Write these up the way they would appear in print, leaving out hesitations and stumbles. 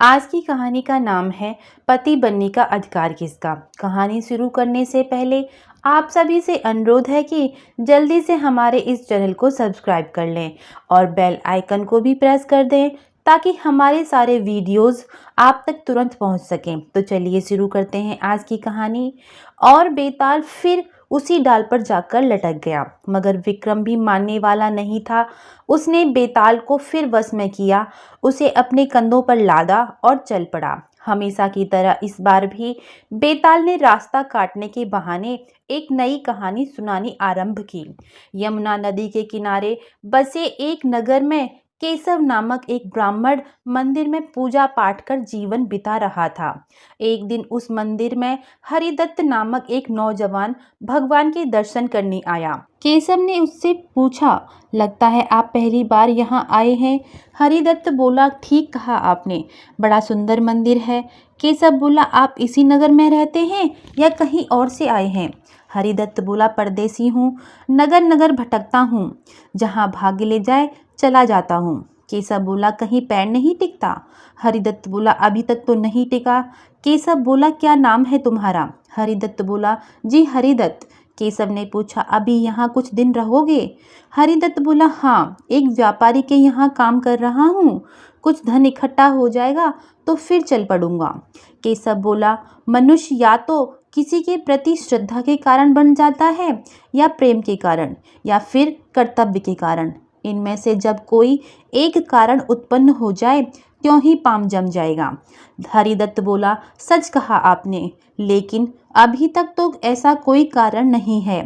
आज की कहानी का नाम है पति बनने का अधिकार किसका। कहानी शुरू करने से पहले आप सभी से अनुरोध है कि जल्दी से हमारे इस चैनल को सब्सक्राइब कर लें और बेल आइकन को भी प्रेस कर दें ताकि हमारे सारे वीडियोस आप तक तुरंत पहुंच सकें। तो चलिए शुरू करते हैं आज की कहानी। और बेताल फिर उसी डाल पर जाकर लटक गया, मगर विक्रम भी मानने वाला नहीं था। उसने बेताल को फिर वश में किया, उसे अपने कंधों पर लादा और चल पड़ा। हमेशा की तरह इस बार भी बेताल ने रास्ता काटने के बहाने एक नई कहानी सुनानी आरंभ की। यमुना नदी के किनारे बसे एक नगर में केशव नामक एक ब्राह्मण मंदिर में पूजा पाठ कर जीवन बिता रहा था। एक दिन उस मंदिर में हरिदत्त नामक एक नौजवान भगवान के दर्शन करने आया। केशव ने उससे पूछा, लगता है आप पहली बार यहाँ आए हैं। हरिदत्त बोला, ठीक कहा आपने, बड़ा सुंदर मंदिर है। केशव बोला, आप इसी नगर में रहते हैं या कहीं और से आए हैं। हरिदत्त बोला, परदेसी हूँ, नगर नगर भटकता हूँ, जहाँ भाग्य ले जाए चला जाता हूँ। केशव बोला, कहीं पैर नहीं टिकता। हरिदत्त बोला, अभी तक तो नहीं टिका। केशव बोला, क्या नाम है तुम्हारा। हरिदत्त बोला, जी हरिदत्त। केशव ने पूछा, अभी यहाँ कुछ दिन रहोगे। हरिदत्त बोला, हाँ, एक व्यापारी के यहाँ काम कर रहा हूँ, कुछ धन इकट्ठा हो जाएगा तो फिर चल पड़ूंगा। केशव बोला, मनुष्य या तो किसी के प्रति श्रद्धा के कारण बन जाता है या प्रेम के कारण या फिर कर्तव्य के कारण। इनमें से जब कोई एक कारण उत्पन्न हो जाए त्यों ही पाम जम जाएगा। हरिदत्त बोला, सच कहा आपने, लेकिन अभी तक तो ऐसा कोई कारण नहीं है।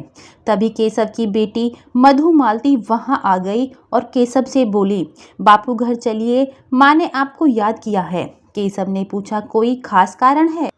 तभी केशव की बेटी मधुमालती वहां आ गई और केशव से बोली, बापू घर चलिए, माँ ने आपको याद किया है। केशव ने पूछा, कोई खास कारण है।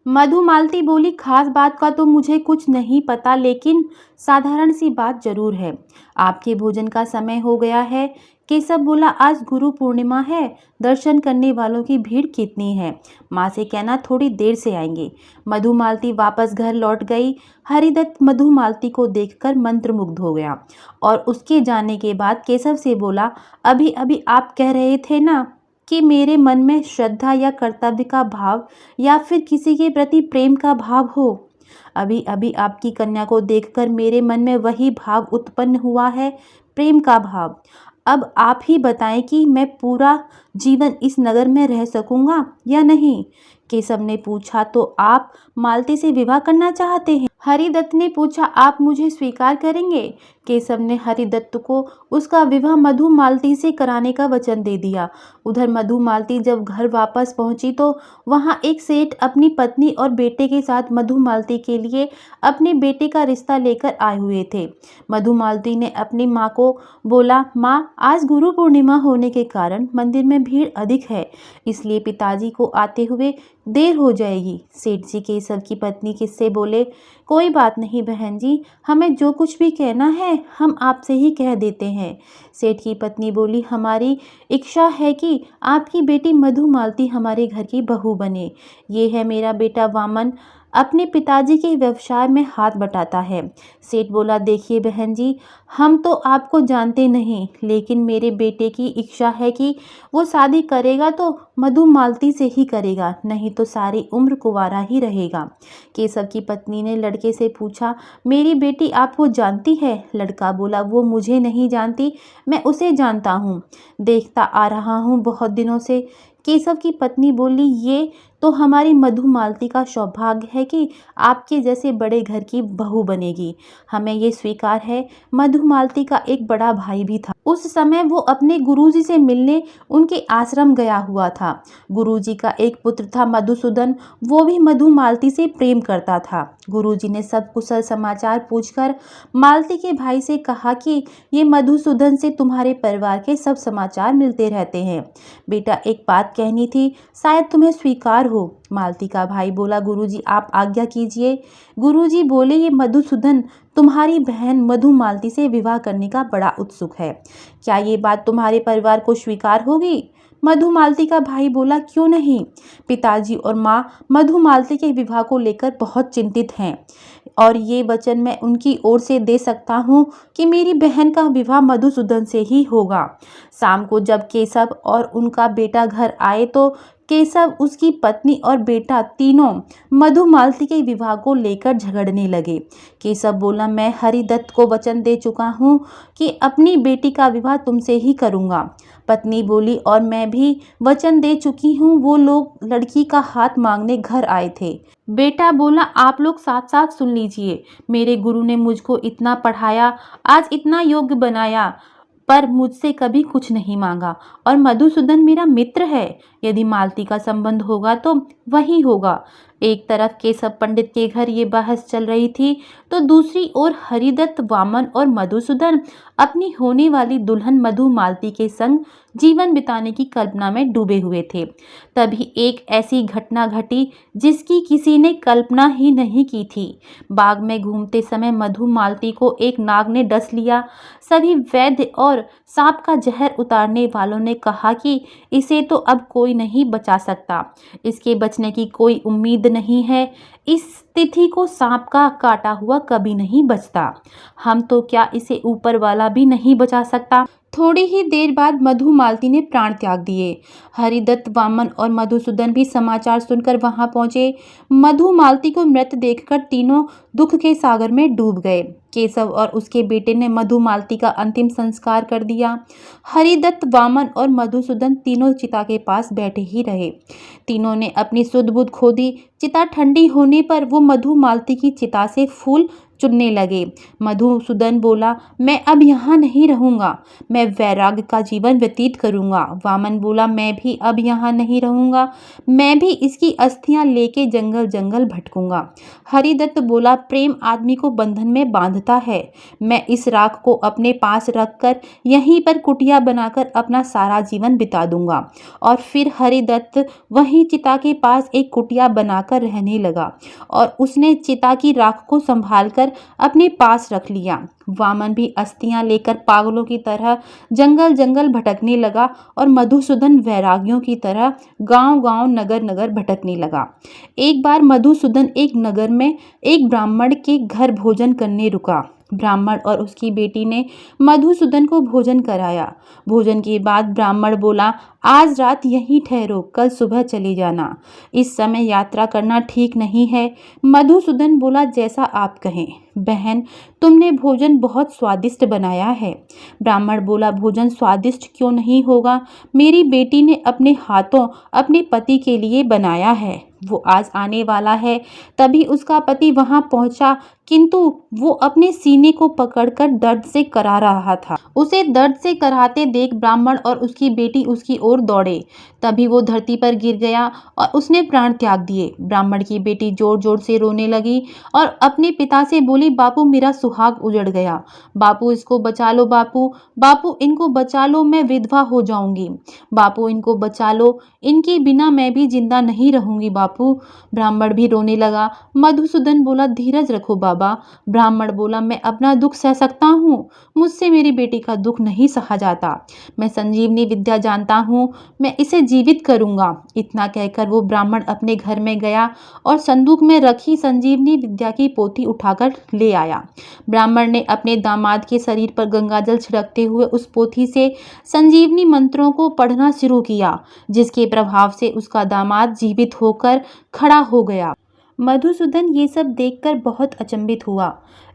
मधुमालती बोली, खास बात का तो मुझे कुछ नहीं पता, लेकिन साधारण सी बात जरूर है। आपके भोजन का समय हो गया है। केशव बोला, आज गुरु पूर्णिमा है, दर्शन करने वालों की भीड़ कितनी है। माँ से कहना थोड़ी देर से आएंगे। मधुमालती वापस घर लौट गई। हरिदत्त मधुमालती को देखकर मंत्रमुग्ध हो गया और उसके जाने के बाद केशव से बोला, अभी अभी आप कह रहे थे ना कि मेरे मन में श्रद्धा या कर्तव्य का भाव या फिर किसी के प्रति प्रेम का भाव हो। अभी अभी आपकी कन्या को देखकर मेरे मन में वही भाव उत्पन्न हुआ है, प्रेम का भाव। अब आप ही बताएं कि मैं पूरा जीवन इस नगर में रह सकूंगा या नहीं। केशव ने पूछा, तो आप मालती से विवाह करना चाहते हैं। हरिदत्त ने पूछा, आप मुझे स्वीकार करेंगे। केशव ने हरिदत्त को उसका विवाह मधुमालती से कराने का वचन दे दिया। उधर मधुमालती जब घर वापस पहुंची तो वहां एक सेठ अपनी पत्नी और बेटे के साथ मधुमालती के लिए अपने बेटे का रिश्ता लेकर आए हुए थे। मधुमालती ने अपनी माँ को बोला, माँ, आज गुरु पूर्णिमा होने के कारण मंदिर में भीड़ अधिक है, इसलिए पिताजी को आते हुए देर हो जाएगी। सेठ जी केशव की पत्नी किससे बोले, कोई बात नहीं बहन जी, हमें जो कुछ भी कहना है हम आपसे ही कह देते हैं। सेठ की पत्नी बोली, हमारी इच्छा है कि आपकी बेटी मधुमालती हमारे घर की बहू बने। ये है मेरा बेटा वामन, अपने पिताजी के व्यवसाय में हाथ बटाता है। सेठ बोला, देखिए बहन जी, हम तो आपको जानते नहीं, लेकिन मेरे बेटे की इच्छा है कि वो शादी करेगा तो मधुमालती से ही करेगा, नहीं तो सारी उम्र कुंवारा ही रहेगा। केशव की पत्नी ने लड़के से पूछा, मेरी बेटी आपको जानती है। लड़का बोला, वो मुझे नहीं जानती, मैं उसे जानता हूँ, देखता आ रहा हूँ बहुत दिनों से। केशव की पत्नी बोली, ये तो हमारी मधुमालती का सौभाग्य है कि आपके जैसे बड़े घर की बहू बनेगी। हमें ये स्वीकार है। मधुमालती का एक बड़ा भाई भी था। उस समय वो अपने गुरुजी से मिलने उनके आश्रम गया हुआ था। गुरुजी का एक पुत्र था मधुसूदन, वो भी मधुमालती से प्रेम करता था। गुरुजी ने सब कुशल समाचार पूछकर मालती के भाई से कहा कि ये मधुसूदन से तुम्हारे परिवार के सब समाचार मिलते रहते हैं। बेटा, एक बात कहनी थी, शायद तुम्हें स्वीकार हो। मालती का भाई बोला, गुरुजी आप आज्ञा कीजिए। गुरुजी बोले, ये मधुसूदन तुम्हारी बहन मधुमालती से विवाह करने का बड़ा उत्सुक है, क्या ये बात तुम्हारे परिवार को स्वीकार होगी। मधुमालती का भाई बोला, क्यों नहीं, पिताजी और माँ मधुमालती के विवाह को लेकर बहुत चिंतित हैं और ये वचन मैं उनकी ओर से दे सकता हूँ कि मेरी बहन का विवाह मधुसूदन से ही होगा। शाम को जब केशव और उनका बेटा घर आए तो केशव, उसकी पत्नी और बेटा तीनों मधुमालती के विवाह को लेकर झगड़ने लगे। केशव बोला, मैं हरिदत्त को वचन दे चुका हूँ कि अपनी बेटी का विवाह तुमसे ही करूँगा। पत्नी बोली, और मैं भी वचन दे चुकी हूँ। वो लोग लड़की का हाथ मांगने घर आए थे। बेटा बोला, आप लोग साथ साथ सुन लीजिए। मेरे गुरु ने मुझको इतना पढ़ाया, आज इतना योग्य बनाया, पर मुझसे कभी कुछ नहीं मांगा। और मधुसूदन मेरा मित्र है। यदि मालती का संबंध होगा तो वही होगा। एक तरफ केशव पंडित के घर ये बहस चल रही थी, तो दूसरी ओर हरिदत्त, वामन और मधुसूदन अपनी होने वाली दुल्हन मधुमालती के संग जीवन बिताने की कल्पना में डूबे हुए थे। तभी एक ऐसी घटना घटी जिसकी किसी ने कल्पना ही नहीं की थी। बाग में घूमते समय मधुमालती को एक नाग ने डस लिया। सभी वैद्य और सांप का जहर उतारने वालों ने कहा कि इसे तो अब कोई नहीं बचा सकता, इसके बचने की कोई उम्मीद नहीं है। इस तिथि को सांप का काटा हुआ कभी नहीं बचता। हम तो क्या, इसे ऊपर वाला भी नहीं बचा सकता। थोड़ी ही देर बाद मधुमालती ने प्राण त्याग दिए। हरिदत्त, वामन और मधुसूदन भी समाचार सुनकर वहां पहुंचे। मधुमालती को मृत देखकर तीनों दुख के सागर में डूब गए। केशव और उसके बेटे ने मधुमालती का अंतिम संस्कार कर दिया। हरिदत्त, वामन और मधुसूदन तीनों चिता के पास बैठे ही रहे। तीनों ने अपनी सुध बुध खो दी। चिता ठंडी होने पर वो मधुमालती की चिता से फूल चुनने लगे। मधुसूदन बोला, मैं अब यहाँ नहीं रहूंगा, मैं वैराग्य का जीवन व्यतीत करूंगा। वामन बोला, मैं भी अब यहाँ नहीं रहूंगा, मैं भी इसकी अस्थियां लेके जंगल जंगल भटकूंगा। हरिदत्त बोला, प्रेम आदमी को बंधन में बांधता है। मैं इस राख को अपने पास रखकर यहीं पर कुटिया बनाकर अपना सारा जीवन बिता दूंगा। और फिर हरिदत्त वहीं चिता के पास एक कुटिया बनाकर रहने लगा और उसने चिता की राख को संभालकर अपने पास रख लिया। वामन भी अस्थियां लेकर पागलों की तरह जंगल जंगल भटकने लगा और मधुसूदन वैरागियों की तरह गांव गांव नगर नगर भटकने लगा। एक बार मधुसूदन एक नगर में एक ब्राह्मण के घर भोजन करने रुका। ब्राह्मण और उसकी बेटी ने मधुसूदन को भोजन कराया। भोजन के बाद ब्राह्मण बोला, आज रात यहीं ठहरो, कल सुबह चले जाना। इस समय यात्रा करना ठीक नहीं है। मधुसूदन बोला, जैसा आप कहें। बहन, तुमने भोजन बहुत स्वादिष्ट बनाया है। ब्राह्मण बोला, भोजन स्वादिष्ट क्यों नहीं होगा? मेरी बेटी ने अपने हाथों अपने पति के लिए बनाया है। वो आज आने वाला है। तभी उसका पति वहां पहुंचा, किंतु वो अपने सीने को पकड़कर दर्द से करा रहा था। उसे दर्द से कराहते देख ब्राह्मण और उसकी बेटी उसकी ओर दौड़े। तभी वो धरती पर गिर गया और उसने प्राण त्याग दिए। ब्राह्मण की बेटी जोर जोर से रोने लगी और अपने पिता से बोली, बापू, मेरा सुहाग उजड़ गया। बापू, इसको बचा लो। बापू, बापू, इनको बचा लो, मैं विधवा हो जाऊंगी। बापू, इनको बचा लो, इनके बिना मैं भी जिंदा नहीं रहूंगी। बापू। ब्राह्मण भी रोने लगा। मधुसूदन बोला, धीरज रखो बाबा। ब्राह्मण बोला, मैं अपना दुख सह सकता हूँ, मुझसे मेरी बेटी का दुख नहीं सहा जाता। मैं संजीवनी विद्या जानता हूँ, मैं इसे जीवित करूंगा। इतना कहकर वो ब्राह्मण अपने घर में गया और संदूक में रखी संजीवनी विद्या की पोथी उठाकर ले आया। ब्राह्मण ने अपने दामाद के शरीर पर गंगाजल छिड़कते हुए उस पोथी से संजीवनी मंत्रों को पढ़ना शुरू किया, जिसके प्रभाव से उसका दामाद जीवित होकर खड़ा हो गया। मधुसूदन ये सब देखकर बहुत अचंभित हुआ।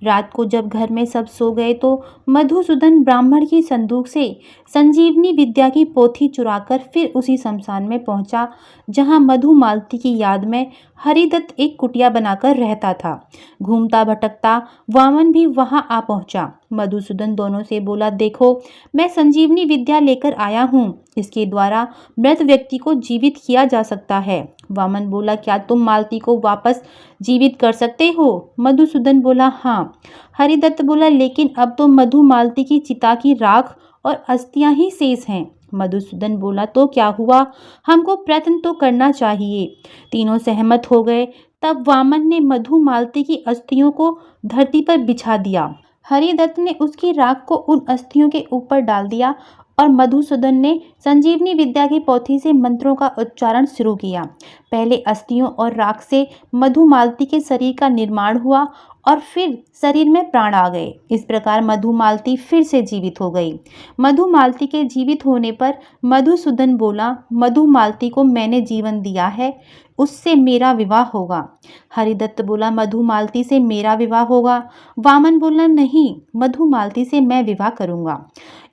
रात को जब घर में सब सो गए तो मधुसूदन ब्राह्मण की संदूक से संजीवनी विद्या की पोथी चुराकर फिर उसी शमशान में पहुंचा जहां मधुमालती की याद में हरिदत्त एक कुटिया बनाकर रहता था। घूमता भटकता वामन भी वहां आ पहुंचा। मधुसूदन दोनों से बोला, देखो, मैं संजीवनी विद्या लेकर आया हूँ, इसके द्वारा मृत व्यक्ति को जीवित किया जा सकता है। वामन बोला, क्या तुम मालती को वापस जीवित कर सकते हो? मधुसूदन बोला, हाँ। हरिदत्त बोला, लेकिन अब तो मधुमालती की चिता की राख और अस्थियां ही शेष हैं। मधुसूदन बोला, तो क्या हुआ, हमको प्रयत्न तो करना चाहिए। तीनों सहमत हो गए। तब वामन ने मधुमालती की अस्थियों को धरती पर बिछा दिया। हरिदत्त ने उसकी राख को उन अस्थियों के ऊपर डाल दिया और मधुसूदन ने संजीवनी विद्या की पोथी से मंत्रों का उच्चारण शुरू किया। पहले अस्थियों और राख से मधुमालती के शरीर का निर्माण हुआ और फिर शरीर में प्राण आ गए। इस प्रकार मधुमालती फिर से जीवित हो गई। मधुमालती के जीवित होने पर मधुसूदन बोला, मधुमालती को मैंने जीवन दिया है, उससे मेरा विवाह होगा। हरिदत्त बोला, मधुमालती से मेरा विवाह होगा। वामन बोला, नहीं, मधुमालती से मैं विवाह करूंगा।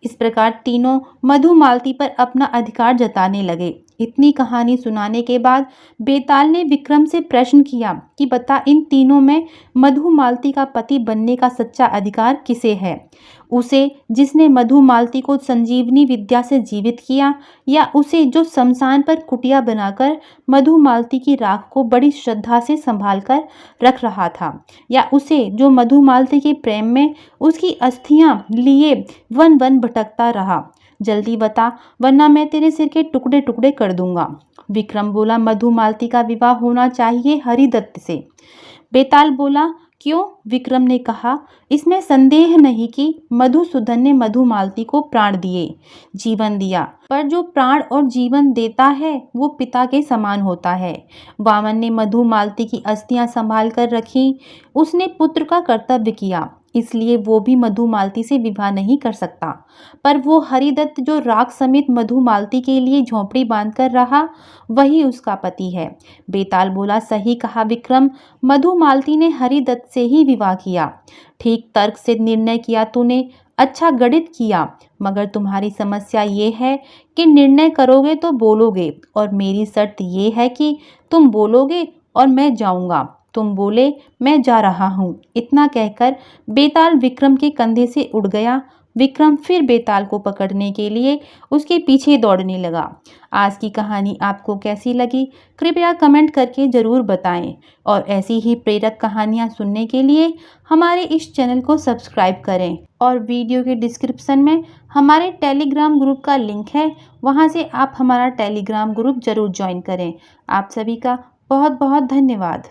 इस प्रकार तीनों मधुमालती पर अपना अधिकार जताने लगे। इतनी कहानी सुनाने के बाद बेताल ने विक्रम से प्रश्न किया कि बता, इन तीनों में मधुमालती का पति बनने का सच्चा अधिकार किसे है? उसे जिसने मधुमालती को संजीवनी विद्या से जीवित किया, या उसे जो शमशान पर कुटिया बनाकर मधुमालती की राख को बड़ी श्रद्धा से संभाल कर रख रहा था, या उसे जो मधुमालती के प्रेम में उसकी अस्थियां लिए वन वन भटकता रहा? जल्दी बता, वरना मैं तेरे सिर के टुकड़े टुकड़े कर दूंगा। विक्रम बोला, मधुमालती का विवाह होना चाहिए हरिदत्त से। बेताल बोला, क्यों? विक्रम ने कहा, इसमें संदेह नहीं कि मधुसूदन ने मधुमालती को प्राण दिए, जीवन दिया, पर जो प्राण और जीवन देता है वो पिता के समान होता है। वामन ने मधुमालती की अस्थियां संभाल कर रखी, उसने पुत्र का कर्तव्य किया, इसलिए वो भी मधुमालती से विवाह नहीं कर सकता। पर वो हरिदत्त जो राख समेत मधुमालती के लिए झोंपड़ी बांधकर रहा, वही उसका पति है। बेताल बोला, सही कहा विक्रम, मधुमालती ने हरिदत्त से ही विवाह किया। ठीक तर्क से निर्णय किया तूने, अच्छा गणित किया, मगर तुम्हारी समस्या ये है कि निर्णय करोगे तो बोलोगे, और मेरी शर्त ये है कि तुम बोलोगे और मैं जाऊंगा, तुम बोले मैं जा रहा हूँ। इतना कहकर बेताल विक्रम के कंधे से उड़ गया। विक्रम फिर बेताल को पकड़ने के लिए उसके पीछे दौड़ने लगा। आज की कहानी आपको कैसी लगी, कृपया कमेंट करके ज़रूर बताएं, और ऐसी ही प्रेरक कहानियां सुनने के लिए हमारे इस चैनल को सब्सक्राइब करें। और वीडियो के डिस्क्रिप्शन में हमारे टेलीग्राम ग्रुप का लिंक है, वहां से आप हमारा टेलीग्राम ग्रुप ज़रूर ज्वाइन करें। आप सभी का बहुत बहुत धन्यवाद।